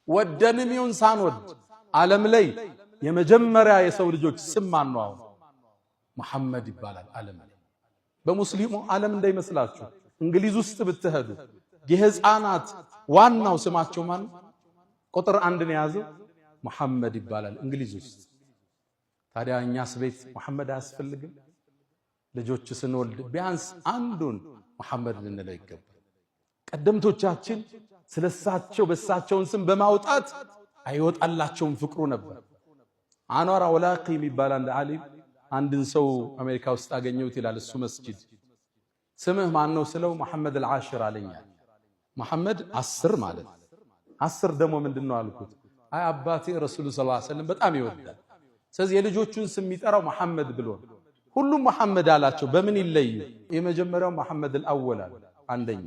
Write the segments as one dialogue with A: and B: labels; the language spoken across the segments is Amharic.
A: ወደንም ይሁን ሳንወድ ዓለም ላይ የመጀመሪያ የሰው ልጆች ስም ማን ነው? መሐመድ ይባላል። ዓለም ላይ በሙስሊሙ ዓለም እንዳይመስላችሁ እንግሊዝ ውስጥ ብትሄዱ የህፃናት ዋናው ስማቸው ማን ቁጥር 1 ነው የያዘው? መሐመድ ይባላል እንግሊዝ ውስጥ። ታዲያ እኛስ ቤት መሐመድ አያስፈልግም? ልጆች ስንወልድ ቢያንስ አንዱን መሐመድ ልንለው ይገባል። ቀደምቶቻችን ስለሳቸው በሳቸውን ስም በማውጣት አይወጣላቸውም ፍቅሩ ነበር። አንዋር አውላቂ የሚባል አንድ ዓሊም አንድን ሰው አሜሪካ ውስጥ አገኘሁት ይላል። እሱ መስጂድ ስምህ ማን ነው ስለው መሐመድ አልዓሽር አለኛል። መሐመድ 10 ማለት 10 ደግሞ ምንድነው አልኩት። አይ አባቴ ረሱል ሰለላሁ ዐለይሂ ወሰለም በጣም ይወዳል፣ ስለዚህ የልጆቹን ስም የሚጠራው መሐመድ ብሎ ሁሉም መሐመድ አላቸው። በምን ይለዩ? የመጀመሪያው መሐመድ አልአወል አንደኛ፣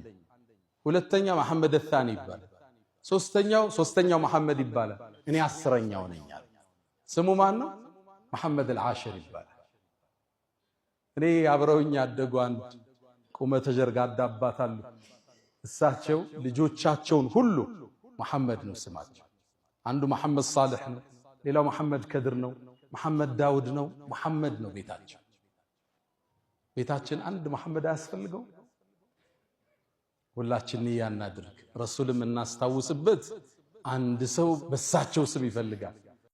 A: ሁለተኛ መሐመድ الثاني ይባላል፣ ሶስተኛው መሐመድ ይባላል። እኔ 10ኛው ነኝ። ስሙ ማን ነው? መሐመድ አልዓሽር ይባላል። እኔ አብረውኝ ያደጉ አንድ ቁመተ ጀርጋዳ አባት አሉ። እሳቸው ልጆቻቸውን ሁሉ መሐመድ ነው ስማቸው። አንዱ መሐመድ ሳልሕ ነው፣ ሌላው መሐመድ ከድር ነው፣ መሐመድ ዳውድ ነው፣ መሐመድ ነው ቤታቸው። ቤታችን አንድ መሐመድ አያስፈልገው? ሁላችን ንያ እናድርግ። ረሱልም እናስታውስበት። አንድ ሰው በሳቸው ስም ይፈልጋል።